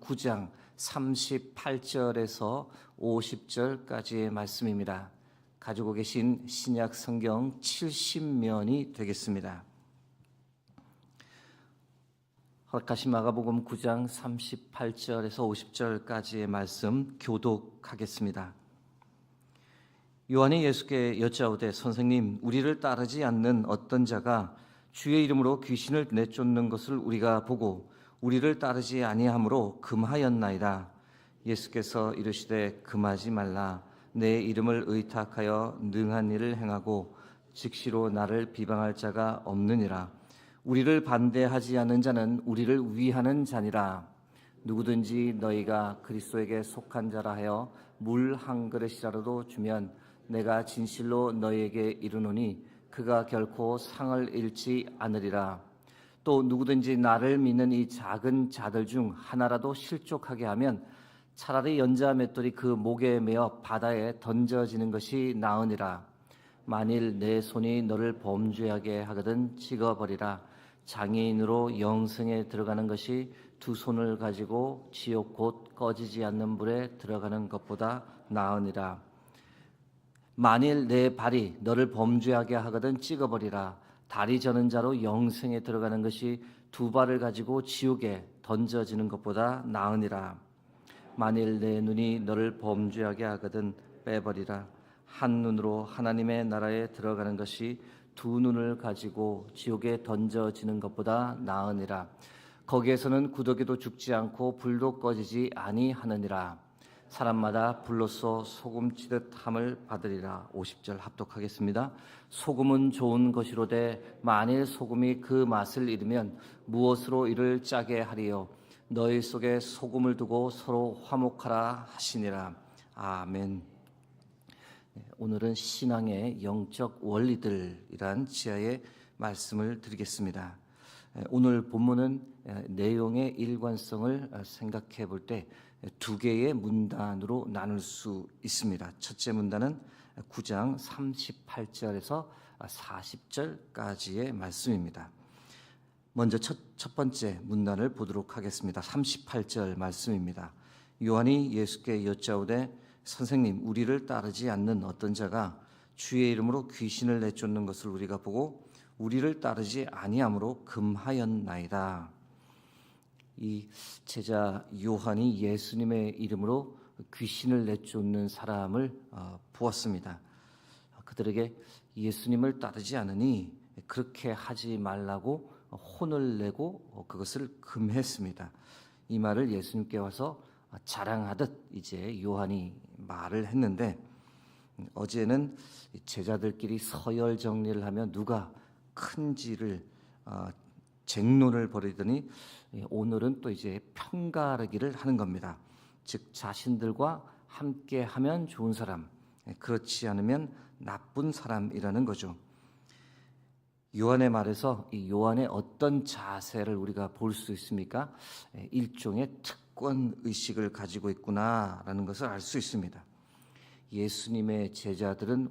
9장 38절에서 50절까지의 말씀입니다. 가지고 계신 신약 성경 70면이 되겠습니다. 허락하신 마가복음 9장 38절에서 50절까지의 말씀 교독하겠습니다. 요한이 예수께 여짜오되 선생님, 우리를 따르지 않는 어떤 자가 주의 이름으로 귀신을 내쫓는 것을 우리가 보고 우리를 따르지 아니하므로 금하였나이다. 예수께서 이르시되 금하지 말라. 내 이름을 의탁하여 능한 일을 행하고 즉시로 나를 비방할 자가 없느니라. 우리를 반대하지 않는 자는 우리를 위하는 자니라. 누구든지 너희가 그리스도에게 속한 자라 하여 물 한 그릇이라도 주면 내가 진실로 너희에게 이르노니 그가 결코 상을 잃지 않으리라. 또 누구든지 나를 믿는 이 작은 자들 중 하나라도 실족하게 하면 차라리 연자 맷돌이 그 목에 매어 바다에 던져지는 것이 나으니라. 만일 내 손이 너를 범죄하게 하거든 찍어버리라. 장애인으로 영생에 들어가는 것이 두 손을 가지고 지옥 곧 꺼지지 않는 불에 들어가는 것보다 나으니라. 만일 내 발이 너를 범죄하게 하거든 찍어버리라. 다리 저는 자로 영생에 들어가는 것이 두 발을 가지고 지옥에 던져지는 것보다 나으니라. 만일 내 눈이 너를 범죄하게 하거든 빼버리라. 한 눈으로 하나님의 나라에 들어가는 것이 두 눈을 가지고 지옥에 던져지는 것보다 나으니라. 거기에서는 구더기도 죽지 않고 불도 꺼지지 아니하느니라. 사람마다 불로써 소금치듯 함을 받으리라. 50절 합독하겠습니다. 소금은 좋은 것이로되 만일 소금이 그 맛을 잃으면 무엇으로 이를 짜게 하리요. 너희 속에 소금을 두고 서로 화목하라 하시니라. 아멘. 오늘은 신앙의 영적 원리들이란 지하의 말씀을 드리겠습니다. 오늘 본문은 내용의 일관성을 생각해 볼 때 두 개의 문단으로 나눌 수 있습니다. 첫째 문단은 9장 38절에서 40절까지의 말씀입니다. 먼저 첫 번째 문단을 보도록 하겠습니다. 38절 말씀입니다. 요한이 예수께 여짜오되 선생님, 우리를 따르지 않는 어떤 자가 주의 이름으로 귀신을 내쫓는 것을 우리가 보고 우리를 따르지 아니하므로 금하였나이다. 이 제자 요한이 예수님의 이름으로 귀신을 내쫓는 사람을 보았습니다. 그들에게 예수님을 따르지 않으니 그렇게 하지 말라고 혼을 내고 그것을 금했습니다. 이 말을 예수님께 와서 자랑하듯 이제 요한이 말을 했는데, 어제는 제자들끼리 서열 정리를 하며 누가 큰지를 쟁론을 벌이더니 오늘은 또 이제 편가르기를 하는 겁니다. 즉 자신들과 함께 하면 좋은 사람, 그렇지 않으면 나쁜 사람이라는 거죠. 요한의 말에서 이 요한의 어떤 자세를 우리가 볼 수 있습니까? 일종의 특권 의식을 가지고 있구나라는 것을 알 수 있습니다. 예수님의 제자들은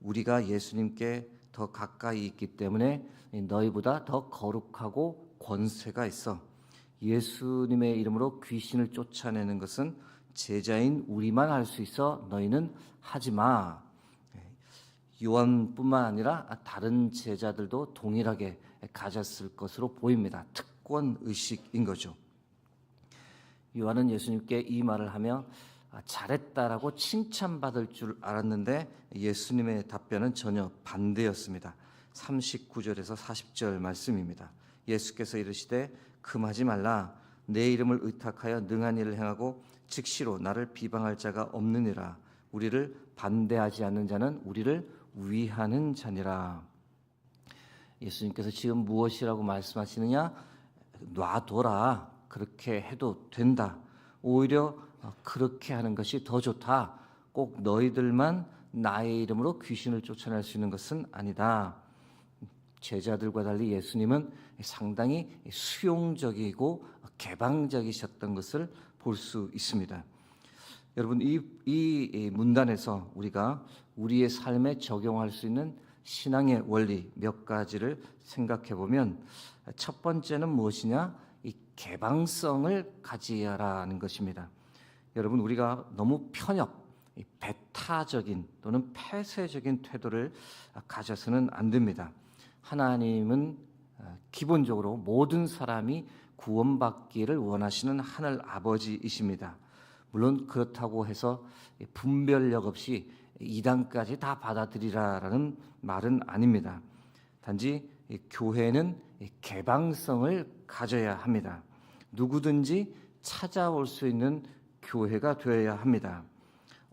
우리가 예수님께 더 가까이 있기 때문에 너희보다 더 거룩하고 권세가 있어. 예수님의 이름으로 귀신을 쫓아내는 것은 제자인 우리만 할 수 있어. 너희는 하지 마. 요한뿐만 아니라 다른 제자들도 동일하게 가졌을 것으로 보입니다. 특권 의식인 거죠. 요한은 예수님께 이 말을 하며 잘했다라고 칭찬받을 줄 알았는데 예수님의 답변은 전혀 반대였습니다. 39절에서 40절 말씀입니다. 예수께서 이르시되 금하지 말라. 내 이름을 의탁하여 능한 일을 행하고 즉시로 나를 비방할 자가 없느니라. 우리를 반대하지 않는 자는 우리를 위하는 자니라. 예수님께서 지금 무엇이라고 말씀하시느냐? 놔둬라. 그렇게 해도 된다. 오히려 그렇게 하는 것이 더 좋다. 꼭 너희들만 나의 이름으로 귀신을 쫓아낼 수 있는 것은 아니다. 제자들과 달리 예수님은 상당히 수용적이고 개방적이셨던 것을 볼 수 있습니다. 여러분, 이 문단에서 우리가 우리의 삶에 적용할 수 있는 신앙의 원리 몇 가지를 생각해 보면, 첫 번째는 무엇이냐? 이 개방성을 가지라는 것입니다. 여러분, 우리가 너무 배타적인 또는 폐쇄적인 태도를 가져서는 안 됩니다. 하나님은 기본적으로 모든 사람이 구원받기를 원하시는 하늘 아버지이십니다. 물론 그렇다고 해서 분별력 없이 이단까지 다 받아들이라라는 말은 아닙니다. 단지 교회는 개방성을 가져야 합니다. 누구든지 찾아올 수 있는 교회가 되어야 합니다.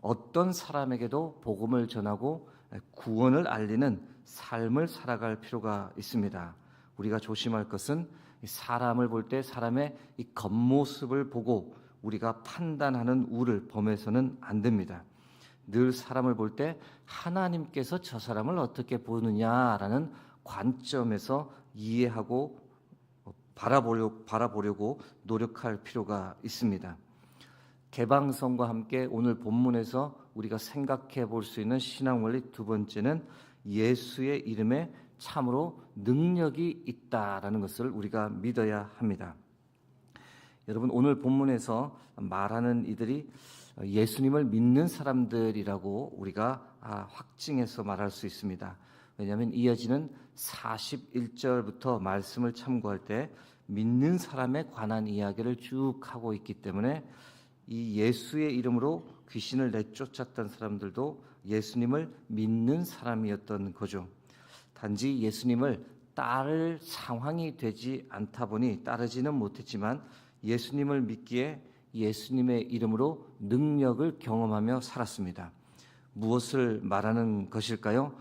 어떤 사람에게도 복음을 전하고 구원을 알리는 삶을 살아갈 필요가 있습니다. 우리가 조심할 것은 사람을 볼 때 사람의 이 겉모습을 보고 우리가 판단하는 우를 범해서는 안 됩니다. 늘 사람을 볼 때 하나님께서 저 사람을 어떻게 보느냐라는 관점에서 이해하고 바라보려고 노력할 필요가 있습니다. 개방성과 함께 오늘 본문에서 우리가 생각해 볼 수 있는 신앙 원리 두 번째는 예수의 이름에 참으로 능력이 있다라는 것을 우리가 믿어야 합니다. 여러분, 오늘 본문에서 말하는 이들이 예수님을 믿는 사람들이라고 우리가 확증해서 말할 수 있습니다. 왜냐하면 이어지는 41절부터 말씀을 참고할 때 믿는 사람에 관한 이야기를 쭉 하고 있기 때문에 이 예수의 이름으로 귀신을 내쫓았던 사람들도 예수님을 믿는 사람이었던 거죠. 단지 예수님을 따를 상황이 되지 않다 보니 따르지는 못했지만 예수님을 믿기에 예수님의 이름으로 능력을 경험하며 살았습니다. 무엇을 말하는 것일까요?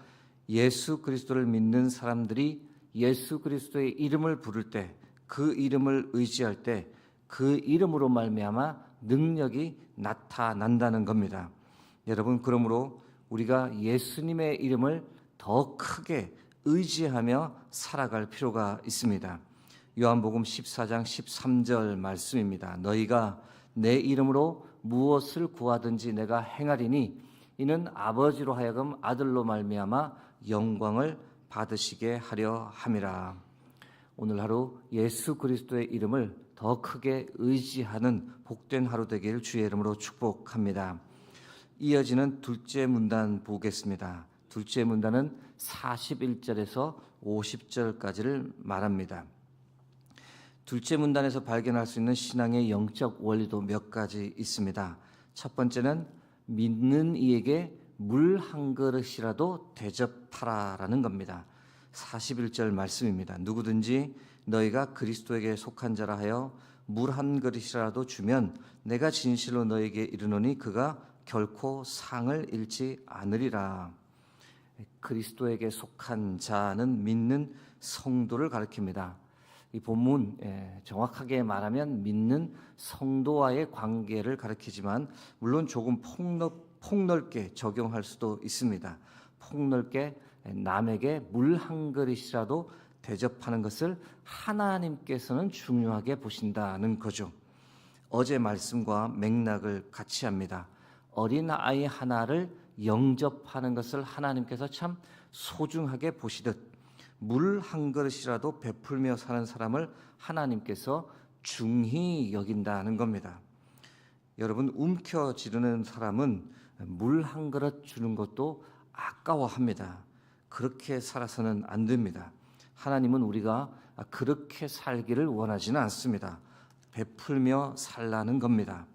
예수 그리스도를 믿는 사람들이 예수 그리스도의 이름을 부를 때, 그 이름을 의지할 때 그 이름으로 말미암아 능력이 나타난다는 겁니다. 여러분, 그러므로 우리가 예수님의 이름을 더 크게 의지하며 살아갈 필요가 있습니다. 요한복음 14장 13절 말씀입니다. 너희가 내 이름으로 무엇을 구하든지 내가 행하리니 이는 아버지로 하여금 아들로 말미암아 영광을 받으시게 하려 함이라. 오늘 하루 예수 그리스도의 이름을 더 크게 의지하는 복된 하루 되길 주의 이름으로 축복합니다. 이어지는 둘째 문단 보겠습니다. 둘째 문단은 41절에서 50절까지를 말합니다. 둘째 문단에서 발견할 수 있는 신앙의 영적 원리도 몇 가지 있습니다. 첫 번째는 믿는 이에게 물 한 그릇이라도 대접하라라는 겁니다. 41절 말씀입니다. 누구든지 너희가 그리스도에게 속한 자라 하여 물 한 그릇이라도 주면 내가 진실로 너에게 이르노니 그가 결코 상을 잃지 않으리라. 그리스도에게 속한 자는 믿는 성도를 가리킵니다. 이 본문 정확하게 말하면 믿는 성도와의 관계를 가리키지만 물론 조금 폭넓게 적용할 수도 있습니다. 폭넓게 남에게 물 한 그릇이라도 대접하는 것을 하나님께서는 중요하게 보신다는 거죠. 어제 말씀과 맥락을 같이 합니다. 어린아이 하나를 영접하는 것을 하나님께서 참 소중하게 보시듯 물 한 그릇이라도 베풀며 사는 사람을 하나님께서 중히 여긴다는 겁니다. 여러분, 움켜쥐는 사람은 물 한 그릇 주는 것도 아까워합니다. 그렇게 살아서는 안 됩니다. 하나님은 우리가 그렇게 살기를 원하지는 않습니다. 베풀며 살라는 겁니다.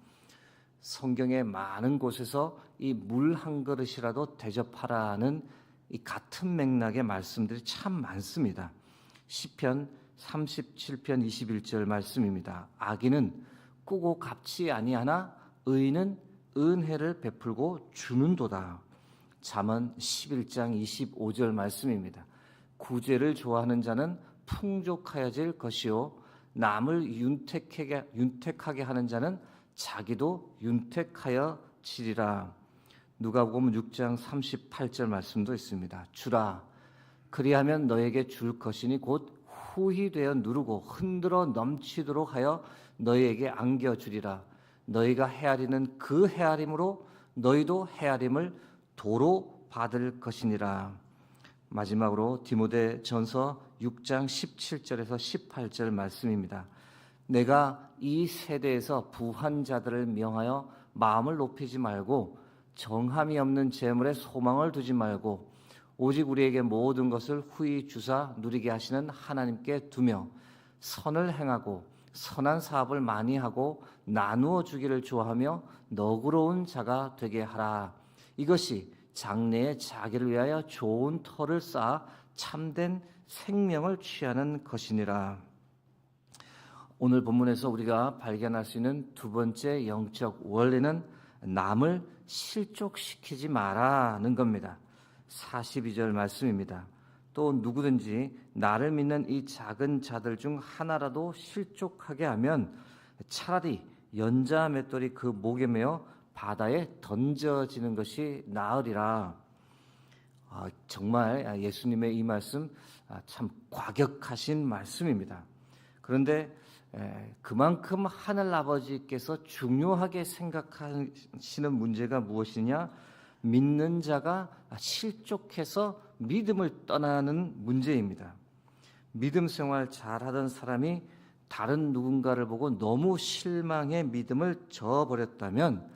성경의 많은 곳에서 이 물 한 그릇이라도 대접하라는 이 같은 맥락의 말씀들이 참 많습니다. 시편 37편 21절 말씀입니다. 악인은 꾸고 갚지 아니하나 의인은 은혜를 베풀고 주는도다. 잠언 11장 25절 말씀입니다. 구제를 좋아하는 자는 풍족하여질 것이요 남을 윤택하게 하는 자는 자기도 윤택하여 지리라. 누가복음 6장 38절 말씀도 있습니다. 주라 그리하면 너에게 줄 것이니 곧 후히 되어 누르고 흔들어 넘치도록 하여 너희에게 안겨주리라. 너희가 헤아리는 그 헤아림으로 너희도 헤아림을 도로 받을 것이니라. 마지막으로 디모데 전서 6장 17절에서 18절 말씀입니다. 내가 이 세대에서 부한 자들을 명하여 마음을 높이지 말고 정함이 없는 재물에 소망을 두지 말고 오직 우리에게 모든 것을 후히 주사 누리게 하시는 하나님께 두며 선을 행하고 선한 사업을 많이 하고 나누어 주기를 좋아하며 너그러운 자가 되게 하라. 이것이 장래에 자기를 위하여 좋은 터를 쌓아 참된 생명을 취하는 것이니라. 오늘 본문에서 우리가 발견할 수 있는 두 번째 영적 원리는 남을 실족시키지 마라는 겁니다. 42절 말씀입니다. 또 누구든지 나를 믿는 이 작은 자들 중 하나라도 실족하게 하면 차라리 연자 맷돌이 그 목에 매어 바다에 던져지는 것이 나으리라. 정말 예수님의 이 말씀 참 과격하신 말씀입니다. 그런데 그만큼 하늘 아버지께서 중요하게 생각하시는 문제가 무엇이냐? 믿는 자가 실족해서 믿음을 떠나는 문제입니다. 믿음 생활 잘하던 사람이 다른 누군가를 보고 너무 실망해 믿음을 저버렸다면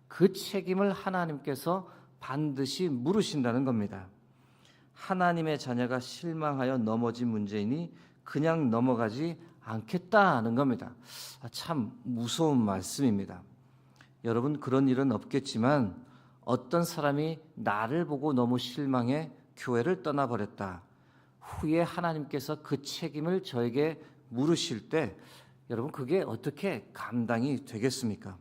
그 책임을 하나님께서 반드시 물으신다는 겁니다. 하나님의 자녀가 실망하여 넘어진 문제이니 그냥 넘어가지 않겠다는 겁니다. 참 무서운 말씀입니다. 여러분, 그런 일은 없겠지만 어떤 사람이 나를 보고 너무 실망해 교회를 떠나버렸다. 후에 하나님께서 그 책임을 저에게 물으실 때 여러분, 그게 어떻게 감당이 되겠습니까?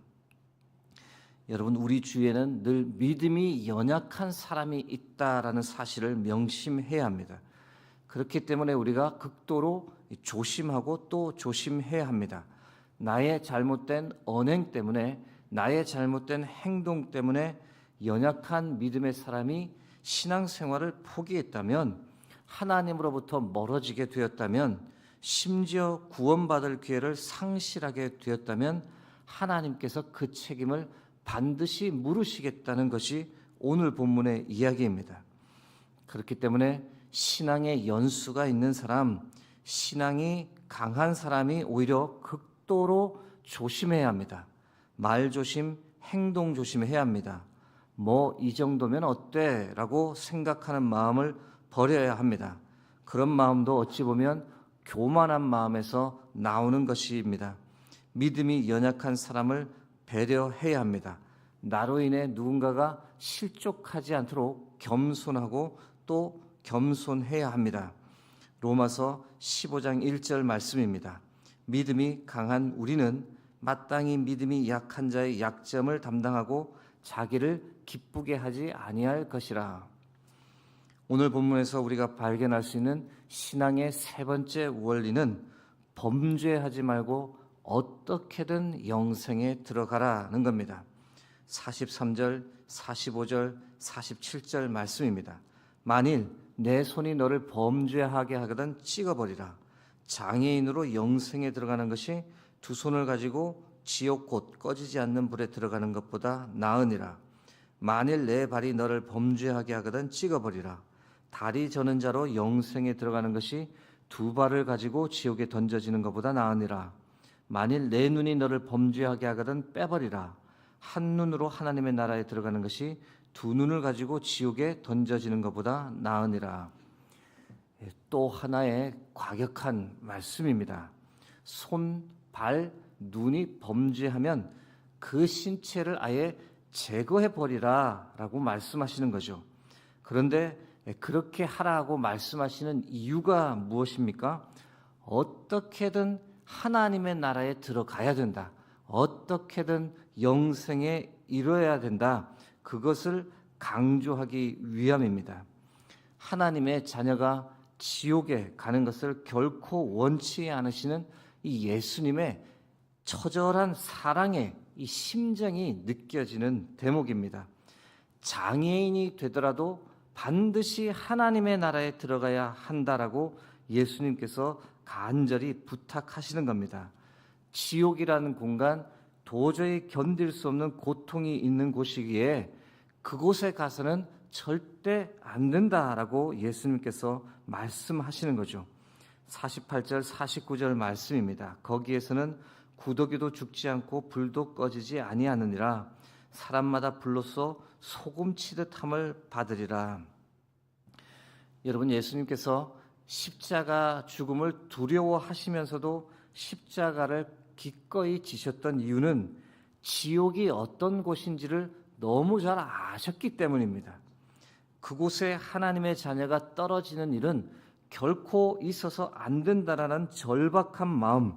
여러분, 우리 주위에는 늘 믿음이 연약한 사람이 있다라는 사실을 명심해야 합니다. 그렇기 때문에 우리가 극도로 조심하고 또 조심해야 합니다. 나의 잘못된 언행 때문에, 나의 잘못된 행동 때문에 연약한 믿음의 사람이 신앙생활을 포기했다면, 하나님으로부터 멀어지게 되었다면, 심지어 구원받을 기회를 상실하게 되었다면 하나님께서 그 책임을 반드시 물으시겠다는 것이 오늘 본문의 이야기입니다. 그렇기 때문에 신앙의 연수가 있는 사람, 신앙이 강한 사람이 오히려 극도로 조심해야 합니다. 말 조심, 행동 조심해야 합니다. 뭐 이 정도면 어때? 라고 생각하는 마음을 버려야 합니다. 그런 마음도 어찌 보면 교만한 마음에서 나오는 것입니다. 믿음이 연약한 사람을 배려해야 합니다. 나로 인해 누군가가 실족하지 않도록 겸손하고 또 겸손해야 합니다. 로마서 15장 1절 말씀입니다. 믿음이 강한 우리는 마땅히 믿음이 약한 자의 약점을 담당하고 자기를 기쁘게 하지 아니할 것이라. 오늘 본문에서 우리가 발견할 수 있는 신앙의 세 번째 원리는 범죄하지 말고 어떻게든 영생에 들어가라는 겁니다. 43절, 45절, 47절 말씀입니다. 만일 내 손이 너를 범죄하게 하거든 찍어버리라. 장애인으로 영생에 들어가는 것이 두 손을 가지고 지옥 곧 꺼지지 않는 불에 들어가는 것보다 나으니라. 만일 내 발이 너를 범죄하게 하거든 찍어버리라. 다리 저는 자로 영생에 들어가는 것이 두 발을 가지고 지옥에 던져지는 것보다 나으니라. 만일 내 눈이 너를 범죄하게 하거든 빼버리라. 한 눈으로 하나님의 나라에 들어가는 것이 두 눈을 가지고 지옥에 던져지는 것보다 나으니라. 또 하나의 과격한 말씀입니다. 손, 발, 눈이 범죄하면 그 신체를 아예 제거해버리라 라고 말씀하시는 거죠. 그런데 그렇게 하라고 말씀하시는 이유가 무엇입니까? 어떻게든 하나님의 나라에 들어가야 된다. 어떻게든 영생에 이뤄야 된다. 그것을 강조하기 위함입니다. 하나님의 자녀가 지옥에 가는 것을 결코 원치 않으시는 이 예수님의 처절한 사랑의 이 심정이 느껴지는 대목입니다. 장애인이 되더라도 반드시 하나님의 나라에 들어가야 한다라고 예수님께서 간절히 부탁하시는 겁니다. 지옥이라는 공간, 도저히 견딜 수 없는 고통이 있는 곳이기에 그곳에 가서는 절대 안 된다라고 예수님께서 말씀하시는 거죠. 48절 49절 말씀입니다. 거기에서는 구더기도 죽지 않고 불도 꺼지지 아니하느니라 사람마다 불로써 소금 치듯함을 받으리라. 여러분, 예수님께서 십자가 죽음을 두려워하시면서도 십자가를 기꺼이 지셨던 이유는 지옥이 어떤 곳인지를 너무 잘 아셨기 때문입니다. 그곳에 하나님의 자녀가 떨어지는 일은 결코 있어서 안 된다라는 절박한 마음,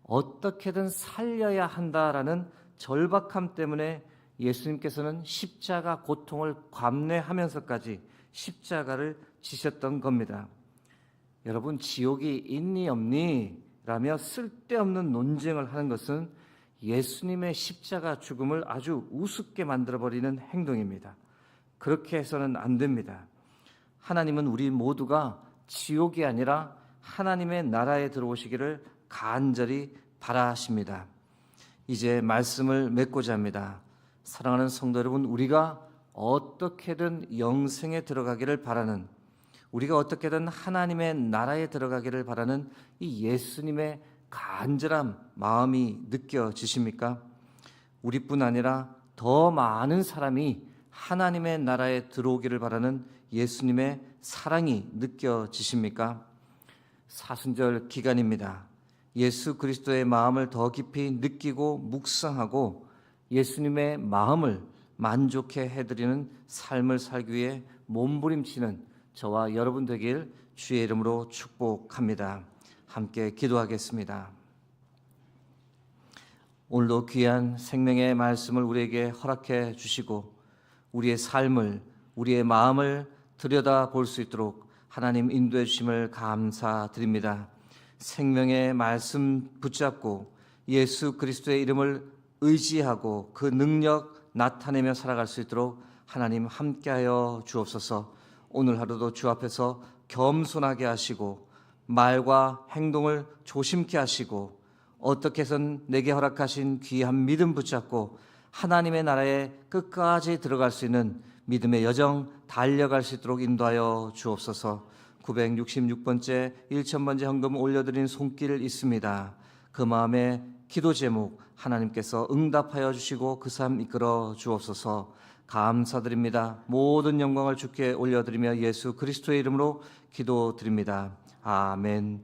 어떻게든 살려야 한다라는 절박함 때문에 예수님께서는 십자가 고통을 감내하면서까지 십자가를 지셨던 겁니다. 여러분, 지옥이 있니 없니? 라며 쓸데없는 논쟁을 하는 것은 예수님의 십자가 죽음을 아주 우습게 만들어버리는 행동입니다. 그렇게 해서는 안 됩니다. 하나님은 우리 모두가 지옥이 아니라 하나님의 나라에 들어오시기를 간절히 바라십니다. 이제 말씀을 맺고자 합니다. 사랑하는 성도 여러분, 우리가 어떻게든 영생에 들어가기를 바라는, 우리가 어떻게든 하나님의 나라에 들어가기를 바라는 이 예수님의 간절한 마음이 느껴지십니까? 우리뿐 아니라 더 많은 사람이 하나님의 나라에 들어오기를 바라는 예수님의 사랑이 느껴지십니까? 사순절 기간입니다. 예수 그리스도의 마음을 더 깊이 느끼고 묵상하고 예수님의 마음을 만족해 해드리는 삶을 살기 위해 몸부림치는 저와 여러분 되길 주의 이름으로 축복합니다. 함께 기도하겠습니다. 오늘도 귀한 생명의 말씀을 우리에게 허락해 주시고 우리의 삶을, 우리의 마음을 들여다볼 수 있도록 하나님 인도해 주심을 감사드립니다. 생명의 말씀 붙잡고 예수 그리스도의 이름을 의지하고 그 능력 나타내며 살아갈 수 있도록 하나님 함께하여 주옵소서. 오늘 하루도 주 앞에서 겸손하게 하시고 말과 행동을 조심케 하시고 어떻게 해선 내게 허락하신 귀한 믿음 붙잡고 하나님의 나라에 끝까지 들어갈 수 있는 믿음의 여정 달려갈 수 있도록 인도하여 주옵소서. 966번째 1000번째 헌금 올려드린 손길 있습니다. 그 마음에 기도 제목 하나님께서 응답하여 주시고 그 삶 이끌어 주옵소서. 감사드립니다. 모든 영광을 주께 올려드리며 예수 그리스도의 이름으로 기도드립니다. 아멘.